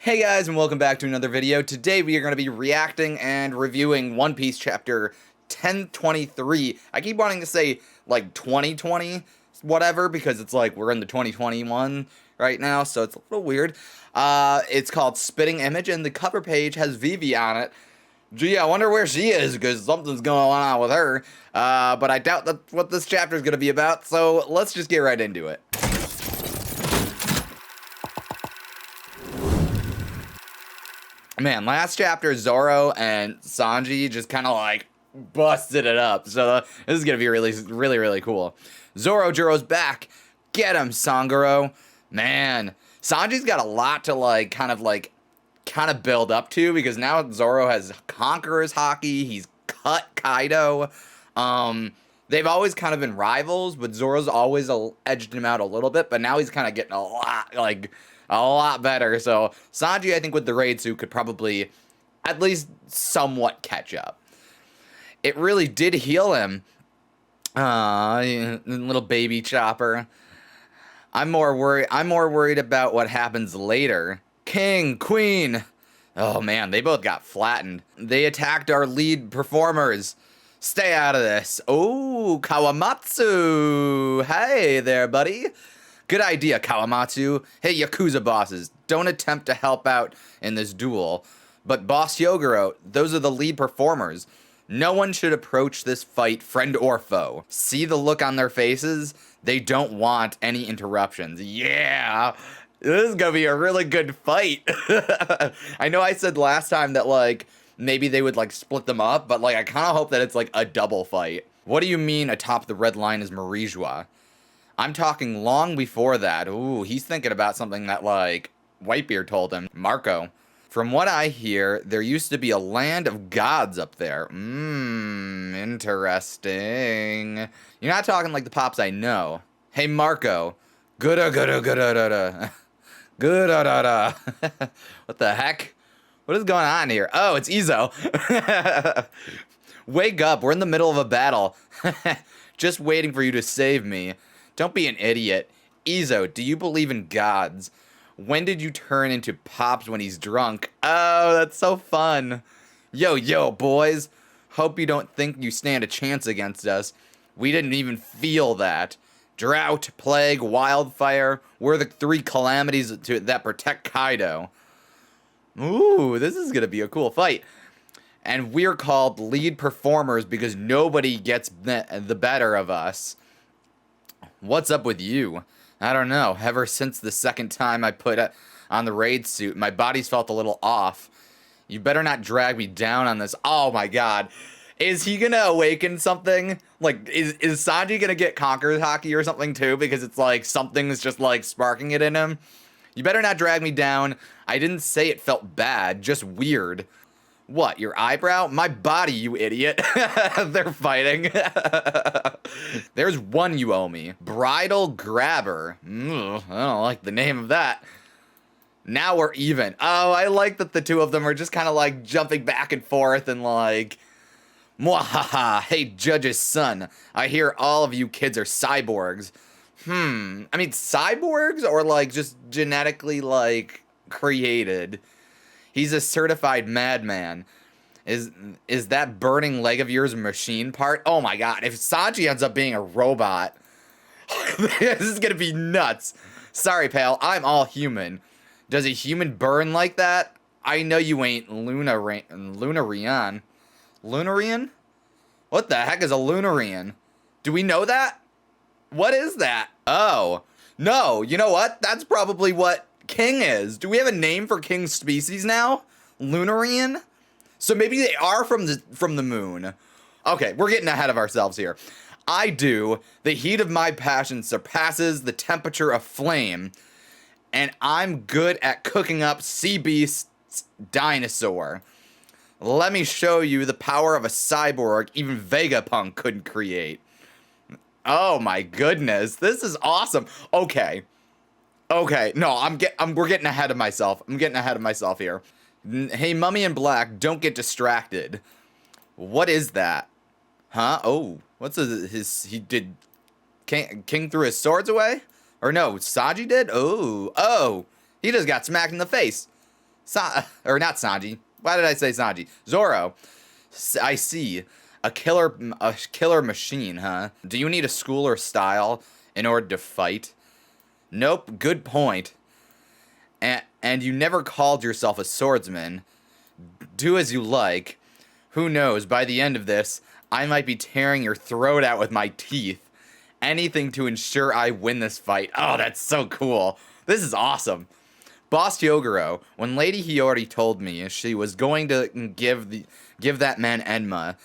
Hey guys, and welcome back to another video. Today we are going to be reacting and reviewing One Piece chapter 1023. I keep wanting to say like 2020 whatever because it's like we're in the 2021 right now, so it's a little weird. It's called Spitting Image and the cover page has Vivi on it. Gee, I wonder where she is because something's going on with her. But I doubt that's what this chapter is going to be about, so let's just get right into it. Man, last chapter, Zoro and Sanji just kind of like busted it up. So this is going to be really cool. Zoro's back. Get him, Sangoro. Man, Sanji's got a lot to kind of build up to because now Zoro has Conqueror's Haki. He's cut Kaido. They've always kind of been rivals, but Zoro's always edged him out a little bit. But now he's kind of getting a lot better. So Sanji, I think, with the raid suit could probably at least somewhat catch up. It really did heal him. Little baby Chopper. I'm more worried about what happens later. King, Queen. Oh man, they both got flattened. They attacked our lead performers. Stay out of this. Oh, Kawamatsu. Hey there, buddy. Good idea, Kawamatsu. Hey, Yakuza bosses, don't attempt to help out in this duel. But Boss Yogoro, those are the lead performers. No one should approach this fight, friend or foe. See the look on their faces? They don't want any interruptions. Yeah, this is gonna be a really good fight. I know I said last time that, maybe they would, split them up, but, I kind of hope that it's, a double fight. What do you mean atop the red line is Marijua? I'm talking long before that. Ooh, he's thinking about something that, Whitebeard told him. Marco. From what I hear, there used to be a land of gods up there. Interesting. You're not talking like the Pops I know. Hey, Marco. Good-a-good-a-good-a-da-da. Good-a-da-da. What the heck? What is going on here? Oh, it's Izo. Wake up. We're in the middle of a battle. Just waiting for you to save me. Don't be an idiot. Izo, do you believe in gods? When did you turn into Pops when he's drunk? Oh, that's so fun. Yo, boys. Hope you don't think you stand a chance against us. We didn't even feel that. Drought, plague, wildfire. We're the three calamities that protect Kaido. Ooh, this is going to be a cool fight. And we're called lead performers because nobody gets the better of us. What's up with you? I don't know. Ever since the second time I put on the raid suit, my body's felt a little off. You better not drag me down on this. Oh my god. Is he gonna awaken something? Is Sanji gonna get Conqueror's Haki or something too? Because it's something's just sparking it in him. You better not drag me down. I didn't say it felt bad, just weird. What, your eyebrow? My body, you idiot. They're fighting. There's one you owe me. Bridal Grabber. I don't like the name of that. Now we're even. Oh, I like that the two of them are just kind of jumping back and forth and Mwahaha, hey Judge's son. I hear all of you kids are cyborgs. I mean, cyborgs or just genetically created? He's a certified madman. Is that burning leg of yours a machine part? Oh my god, if Sanji ends up being a robot, this is gonna be nuts. Sorry, pal, I'm all human. Does a human burn like that? I know you ain't Lunarian. Lunarian? What the heck is a Lunarian? Do we know that? What is that? Oh, no, you know what? That's probably what King is. Do we have a name for King's species now? Lunarian? So maybe they are from the moon. Okay, we're getting ahead of ourselves here. I do. The heat of my passion surpasses the temperature of flame, and I'm good at cooking up sea beast's dinosaur. Let me show you the power of a cyborg even Vegapunk couldn't create. Oh my goodness, this is awesome. Okay, no, we're getting ahead of myself. I'm getting ahead of myself here. Hey, Mummy in Black, don't get distracted. What is that? Huh? Oh, what's he did King threw his swords away? Or no, Sanji did? Oh, he just got smacked in the face. Or not Sanji. Why did I say Sanji? Zoro. I see. A killer machine, huh? Do you need a school or style in order to fight? Nope, good point. And you never called yourself a swordsman. Do as you like. Who knows, by the end of this, I might be tearing your throat out with my teeth. Anything to ensure I win this fight. Oh, that's so cool. This is awesome. Boss Yogoro, when Lady Hiyori told me she was going to give that man Enma,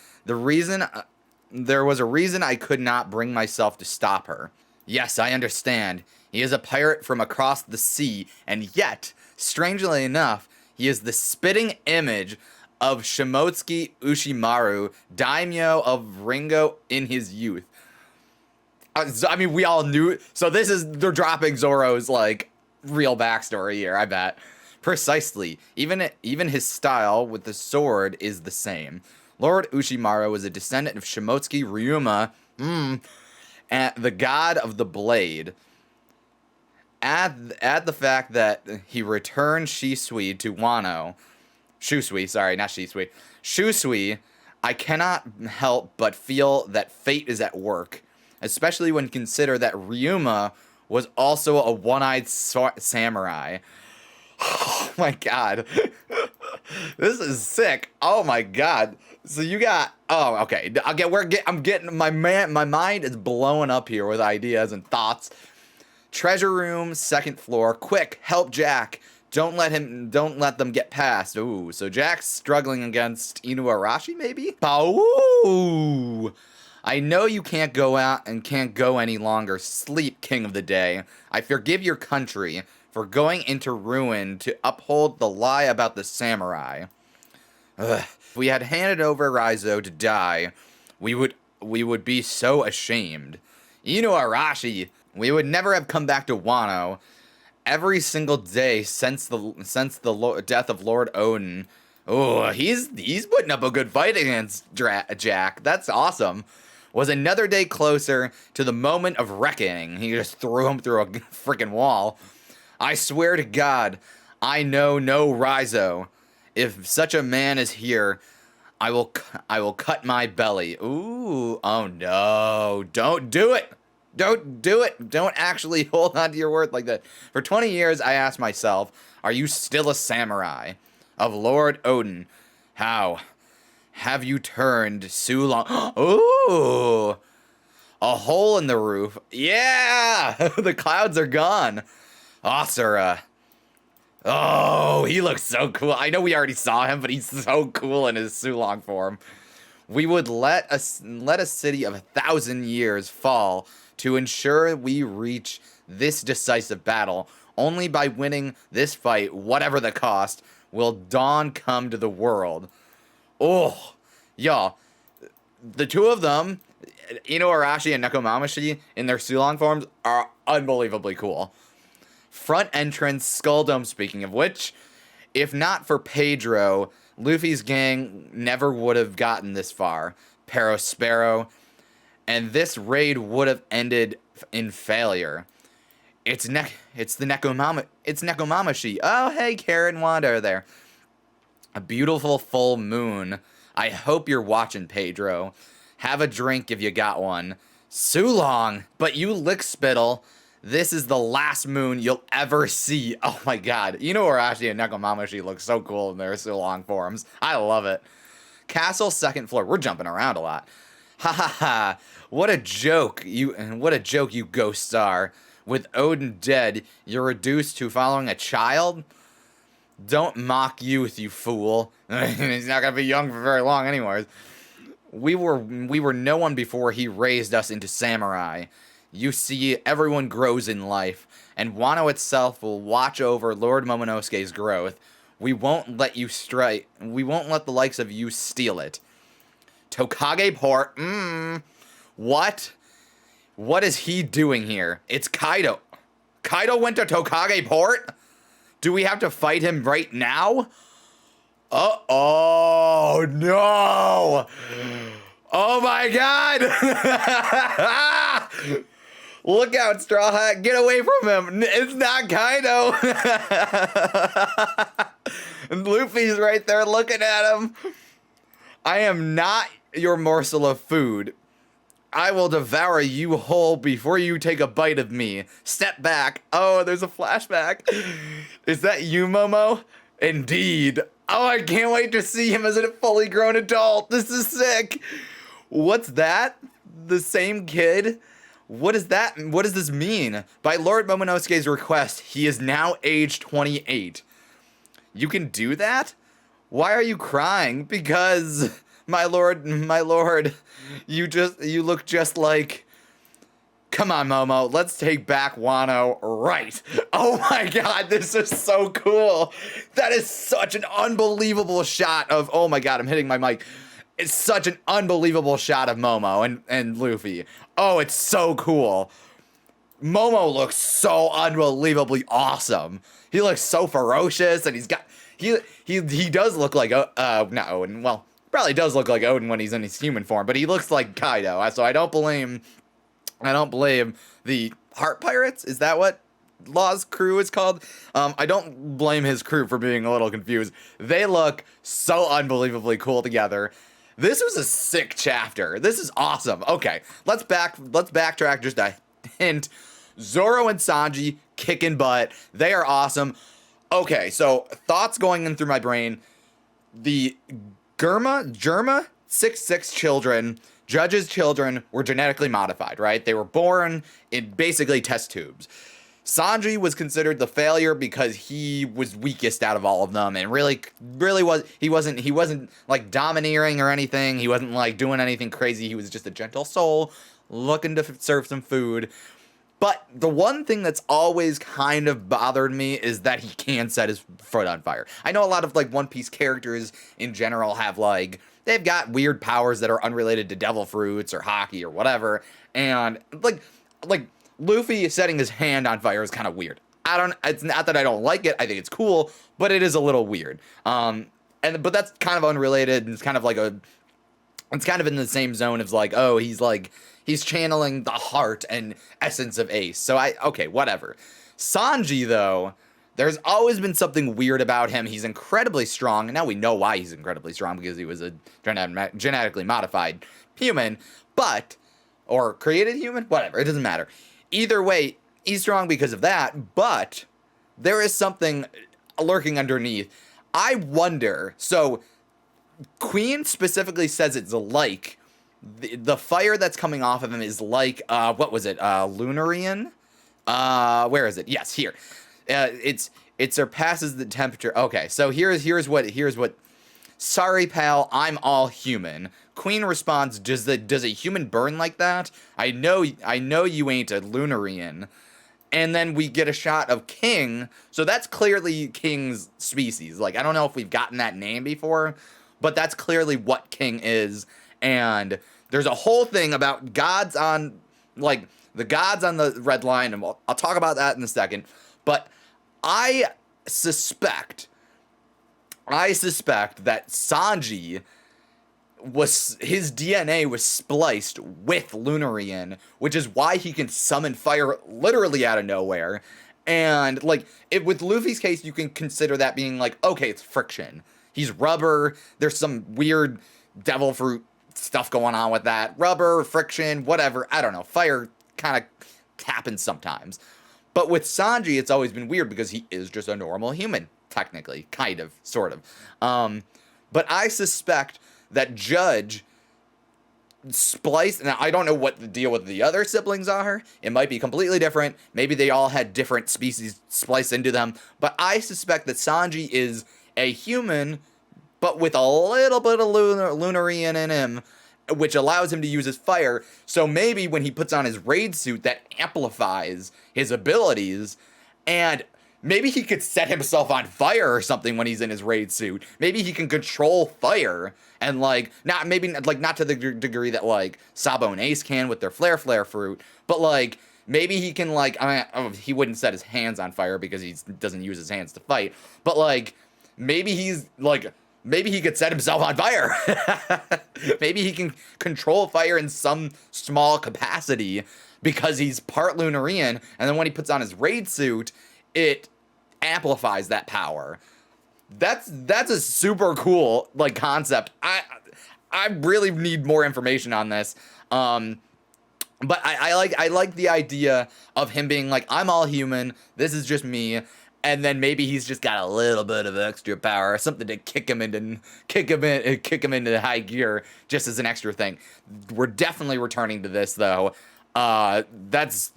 there was a reason I could not bring myself to stop her. Yes, I understand. He is a pirate from across the sea, and yet, strangely enough, he is the spitting image of Shimotsuki Ushimaru, daimyo of Ringo in his youth. I mean, we all knew. So they're dropping Zoro's, like, real backstory here, I bet. Precisely. Even his style with the sword is the same. Lord Ushimaru was a descendant of Shimotsuki Ryuma, and the god of the blade. Add the fact that he returned Shisui to Wano. Shusui, sorry, not Shisui. Shusui, I cannot help but feel that fate is at work, especially when consider that Ryuma was also a one-eyed samurai. Oh my god. This is sick. Oh my god. So you got, oh, okay. I'm getting, my mind is blowing up here with ideas and thoughts. Treasure room, second floor. Quick, help Jack. Don't let them get past. Ooh, so Jack's struggling against Inuarashi, maybe? Ooh. I know you can't go out and can't go any longer. Sleep, king of the day. I forgive your country for going into ruin to uphold the lie about the samurai. Ugh. If we had handed over Raizo to die, we would be so ashamed. Inuarashi, we would never have come back to Wano. Every single day since the death of Lord Odin. Oh, he's putting up a good fight against Jack. That's awesome. Was another day closer to the moment of reckoning. He just threw him through a freaking wall. I swear to God, I know no Raizo. If such a man is here, I will cut my belly. Ooh, oh no, don't do it. Don't do it. Don't actually hold on to your word like that. For 20 years, I asked myself, are you still a samurai of Lord Odin? How have you turned Sulong? Ooh, a hole in the roof. Yeah, the clouds are gone. Asura. Oh, he looks so cool. I know we already saw him, but he's so cool in his Sulong form. We would let a city of 1,000 years fall to ensure we reach this decisive battle. Only by winning this fight, whatever the cost, will dawn come to the world. Oh, y'all. The two of them, Inuarashi and Nekomamashi, in their Sulong forms, are unbelievably cool. Front entrance, Skull Dome, speaking of which, if not for Pedro, Luffy's gang never would have gotten this far. Perospero, and this raid would have ended in failure. It's Nekomamashi. Oh, hey, Karen Wanda are there. A beautiful full moon. I hope you're watching, Pedro. Have a drink if you got one. Sulong, but you lick spittle. This is the last moon you'll ever see. Oh my god. Inuarashi and Nekomamashi look so cool in their Sulong forms. I love it. Castle, second floor. We're jumping around a lot. Ha ha ha. What a joke, you ghosts are. With Odin dead, you're reduced to following a child? Don't mock youth, you fool. He's not gonna be young for very long anyways. We were no one before he raised us into samurai. You see, everyone grows in life, and Wano itself will watch over Lord Momonosuke's growth. We won't let the likes of you steal it. Tokage Port, what? What is he doing here? It's Kaido. Kaido went to Tokage Port? Do we have to fight him right now? Oh no! Oh my god! Look out, Straw Hat. Get away from him. It's not Kaido. And Luffy's right there looking at him. I am not your morsel of food. I will devour you whole before you take a bite of me. Step back. Oh, there's a flashback. Is that you, Momo? Indeed. Oh, I can't wait to see him as a fully grown adult. This is sick. What's that? The same kid? What is that? What does this mean? By Lord Momonosuke's request, he is now age 28. You can do that? Why are you crying? Because, my lord, you look just like... Come on, Momo, let's take back Wano right. Oh my god, this is so cool. That is such an unbelievable shot of... Oh my god, I'm hitting my mic. It's such an unbelievable shot of Momo and Luffy. Oh, it's so cool. Momo looks so unbelievably awesome. He looks so ferocious, and he's got... He does look like... not Odin. Well, probably does look like Odin when he's in his human form, but he looks like Kaido, so I don't blame the Heart Pirates. Is that what Law's crew is called? I don't blame his crew for being a little confused. They look so unbelievably cool together. This was a sick chapter. This is awesome. Okay, let's backtrack just a hint. Zoro and Sanji kicking butt. They are awesome. Okay, so thoughts going in through my brain. The Germa 6 children, Judge's children, were genetically modified, right? They were born in basically test tubes. Sanji was considered the failure because he was weakest out of all of them, and really he wasn't like domineering or anything. He wasn't like doing anything crazy. He was just a gentle soul looking to serve some food. But the one thing that's always kind of bothered me is that he can set his foot on fire. I know a lot of like One Piece characters in general have like, they've got weird powers that are unrelated to devil fruits or hockey or whatever. And like Luffy setting his hand on fire is kind of weird. It's not that I don't like it. I think it's cool, but it is a little weird. But that's kind of unrelated, and it's kind of in the same zone as like, oh, he's channeling the heart and essence of Ace. So okay, whatever. Sanji, though, there's always been something weird about him. He's incredibly strong, and now we know why he's incredibly strong, because he was a genetically modified human, or created human, whatever, it doesn't matter. Either way, he's strong because of that, but there is something lurking underneath. I wonder, so Queen specifically says it's like, the fire that's coming off of him is like, what was it, Lunarian? Where is it? Yes, here. It surpasses the temperature. Okay, so here's what. Sorry, pal, I'm all human. Queen responds, does a human burn like that? I know you ain't a Lunarian. And then we get a shot of King, so that's clearly King's species. Like, I don't know if we've gotten that name before, but that's clearly what King is. And there's a whole thing about gods on, like, the gods on the red line, and I'll talk about that in a second. But I suspect that Sanji his DNA was spliced with Lunarian, which is why he can summon fire literally out of nowhere. And like with Luffy's case, you can consider that being like, okay, it's friction. He's rubber. There's some weird devil fruit stuff going on with that. Rubber, friction, whatever. I don't know. Fire kind of happens sometimes. But with Sanji, it's always been weird because he is just a normal human, technically, kind of, sort of. But I suspect that Judge spliced, now I don't know what the deal with the other siblings are. It might be completely different. Maybe they all had different species spliced into them. But I suspect that Sanji is a human, but with a little bit of Lunarian in him, which allows him to use his fire. So maybe when he puts on his raid suit, that amplifies his abilities, and maybe he could set himself on fire or something when he's in his raid suit. Maybe he can control fire, and like not to the degree that like Sabo and Ace can with their flare fruit, but like maybe he can he wouldn't set his hands on fire because he doesn't use his hands to fight, but like maybe he could set himself on fire. Maybe he can control fire in some small capacity because he's part Lunarian, and then when he puts on his raid suit, it amplifies that power. That's a super cool like concept. I really need more information on this. But I like the idea of him being like, I'm all human. This is just me. And then maybe he's just got a little bit of extra power, something to kick him into high gear, just as an extra thing. We're definitely returning to this though. That's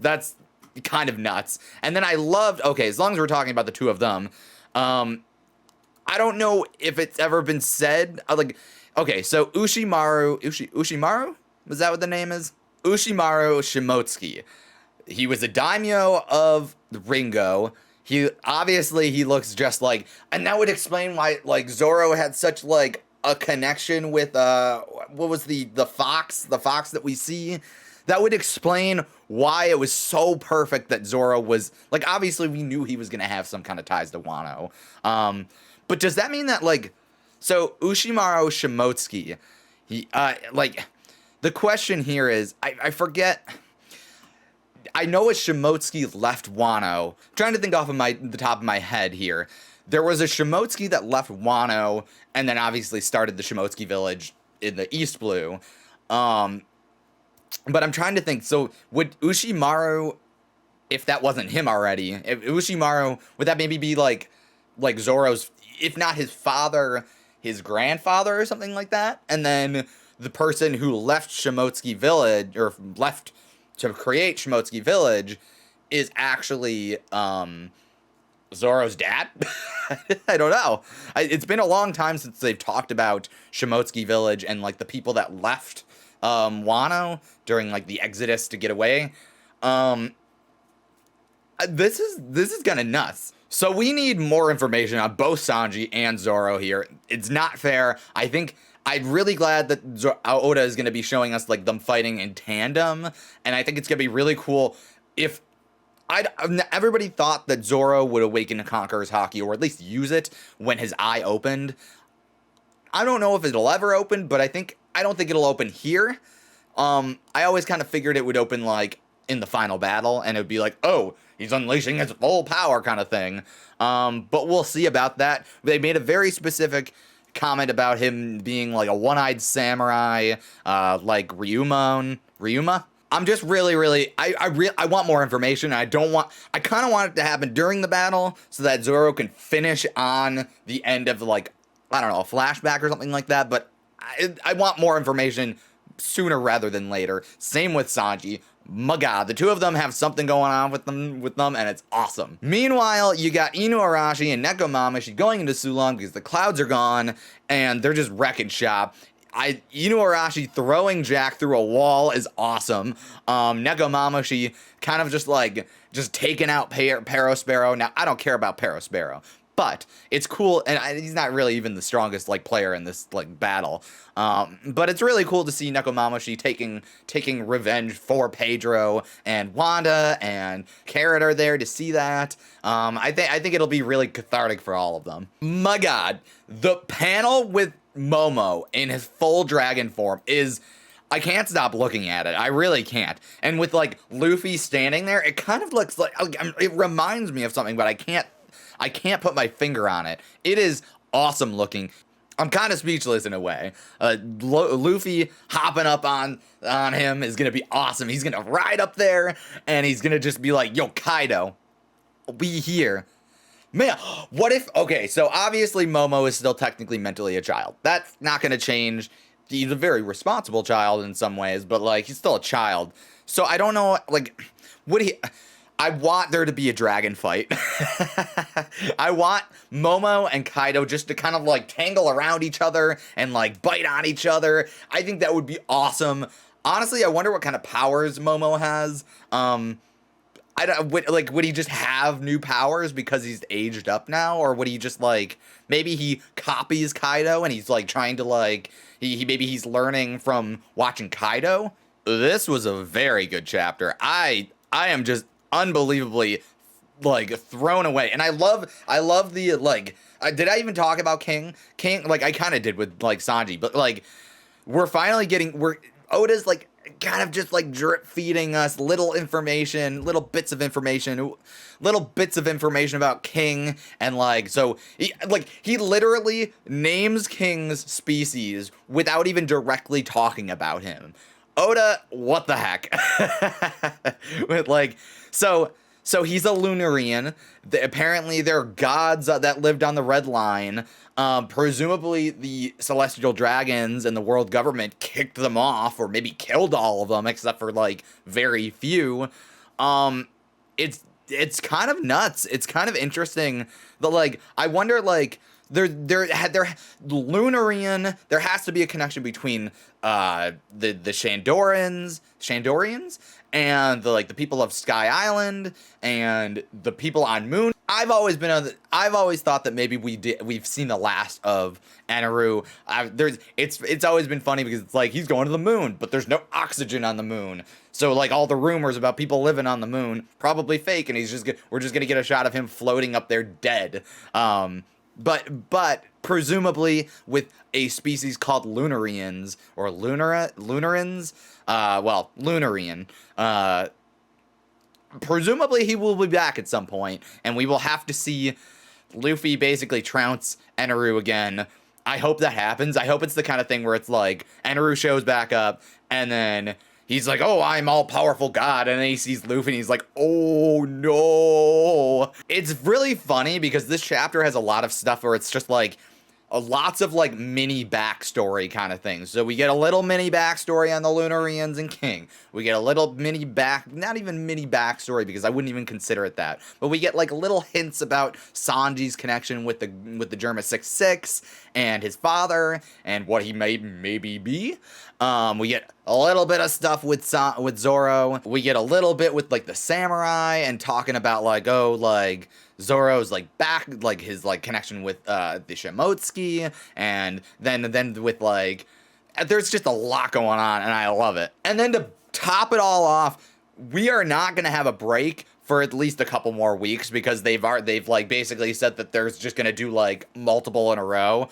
kind of nuts. And then I loved. Okay, as long as we're talking about the two of them, I don't know if it's ever been said. Like, okay, so Ushimaru, was that what the name is? Ushimaru Shimotsuki. He was a daimyo of Ringo. He looks just like, and that would explain why like Zoro had such like a connection with what was the fox that we see. That would explain why it was so perfect that Zoro was like, obviously we knew he was gonna have some kind of ties to Wano. But does that mean that like, so Ushimaru Shimotsuki, he like, the question here is, I forget. I know a Shimotsuki left Wano. I'm trying to think off of the top of my head here. There was a Shimotsuki that left Wano and then obviously started the Shimotsuki village in the East Blue. But I'm trying to think. So would Ushimaru, if that wasn't him already, if Ushimaru, would that maybe be like Zoro's, if not his father, his grandfather or something like that? And then the person who left Shimotsuki village, or left to create Shimotsuki village, is actually Zoro's dad? I don't know. It's been a long time since they've talked about Shimotsuki village and like the people that left Wano during like the exodus to get away. This is kind of nuts. So we need more information on both Sanji and Zoro here. It's not fair. I think I'm really glad that Oda is going to be showing us like them fighting in tandem, and I think it's going to be really cool if everybody thought that Zoro would awaken to Conqueror's Haki, or at least use it when his eye opened. I don't know if it'll ever open, but I don't think it'll open here. I always kind of figured it would open like in the final battle, and it would be like, oh, he's unleashing his full power kind of thing. But we'll see about that. They made a very specific comment about him being like a one-eyed samurai, like Ryuma. I'm just really, I want more information. I kind of want it to happen during the battle so that Zoro can finish on the end of like, I don't know, a flashback or something like that. But I want more information sooner rather than later. Same with Sanji. My God, the two of them have something going on with them, and it's awesome. Meanwhile, you got Inuarashi and Nekomamashi going into Sulong because the clouds are gone, and they're just wrecking shop. Inuarashi throwing Jack through a wall is awesome. Nekomamashi kind of just taking out Perospero. Now, I don't care about Perospero, but it's cool, and he's not really even the strongest like player in this like battle. But it's really cool to see Nekomamashi taking revenge for Pedro, and Wanda and Carrot are there to see that. I think it'll be really cathartic for all of them. My God, the panel with Momo in his full dragon form is, I can't stop looking at it. I really can't. And with like Luffy standing there, it kind of looks like, it reminds me of something, but I can't put my finger on it. It is awesome looking. I'm kind of speechless in a way. Luffy hopping up on him is going to be awesome. He's going to ride up there, and he's going to just be like, yo, Kaido, be here. Man, what if... Okay, so obviously Momo is still technically mentally a child. That's not going to change. He's a very responsible child in some ways, but, like, he's still a child. So I don't know, like, would he... I want there to be a dragon fight. I want Momo and Kaido just to kind of like tangle around each other and like bite on each other. I think that would be awesome. Honestly, I wonder what kind of powers Momo has. Would he just have new powers because he's aged up now, or would he just like, maybe he copies Kaido and he's like trying to like, maybe he's learning from watching Kaido? This was a very good chapter. I am just unbelievably like thrown away, and I love the like, did I even talk about King, like I kind of did with like Sanji, but like we're finally getting, Oda's like kind of just like drip feeding us little information, little bits of information about King. And like, so he literally names King's species without even directly talking about him. Oda, what the heck? With like, so he's a Lunarian. Apparently, they're gods that lived on the Red Line. Presumably, the Celestial Dragons and the world government kicked them off, or maybe killed all of them, except for like very few. It's kind of nuts. It's kind of interesting. But like, I wonder like. Lunarian. There has to be a connection between the Shandorians, and the people of Sky Island and the people on Moon. I've always thought that maybe we've seen the last of Eneru. It's always been funny because it's like he's going to the moon, but there's no oxygen on the moon. So like all the rumors about people living on the moon probably fake, and we're just gonna get a shot of him floating up there dead. But presumably with a species called Lunarians or Lunarians, Lunarian. Presumably he will be back at some point, and we will have to see Luffy basically trounce Eneru again. I hope that happens. I hope it's the kind of thing where it's like Eneru shows back up, and then he's like, oh, I'm all-powerful god, and then he sees Luffy, and he's like, oh, no. It's really funny, because this chapter has a lot of stuff where it's just, like, lots of, like, mini backstory kind of things. So we get a little mini backstory on the Lunarians and King. We get a little not even mini backstory, because I wouldn't even consider it that. But we get, like, little hints about Sanji's connection with the Germa 66 and his father, and what he may maybe be. We get a little bit of stuff with Zoro. We get a little bit with like the samurai and talking about like, oh, like Zoro's like back, like his like connection with the Shimotsuki, and then with like, there's just a lot going on, and I love it. And then to top it all off, we are not gonna have a break for at least a couple more weeks, because they've like basically said that there's just gonna do like multiple in a row.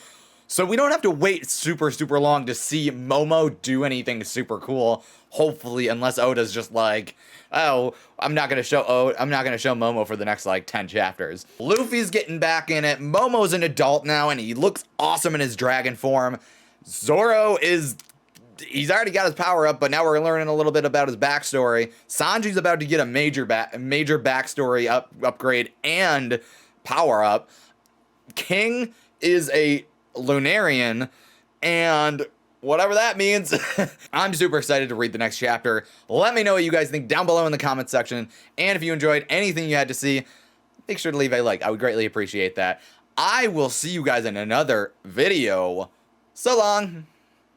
So we don't have to wait super long to see Momo do anything super cool. Hopefully, unless Oda's just like, oh, I'm not gonna show Momo for the next like 10 chapters. Luffy's getting back in it. Momo's an adult now, and he looks awesome in his dragon form. Zoro he's already got his power up, but now we're learning a little bit about his backstory. Sanji's about to get a major backstory upgrade and power up. King is a Lunarian, and whatever that means. I'm super excited to read the next chapter. Let me know what you guys think down below in the comment section, and if you enjoyed anything you had to see, make sure to leave a like. I would greatly appreciate that. I will see you guys in another video. So long.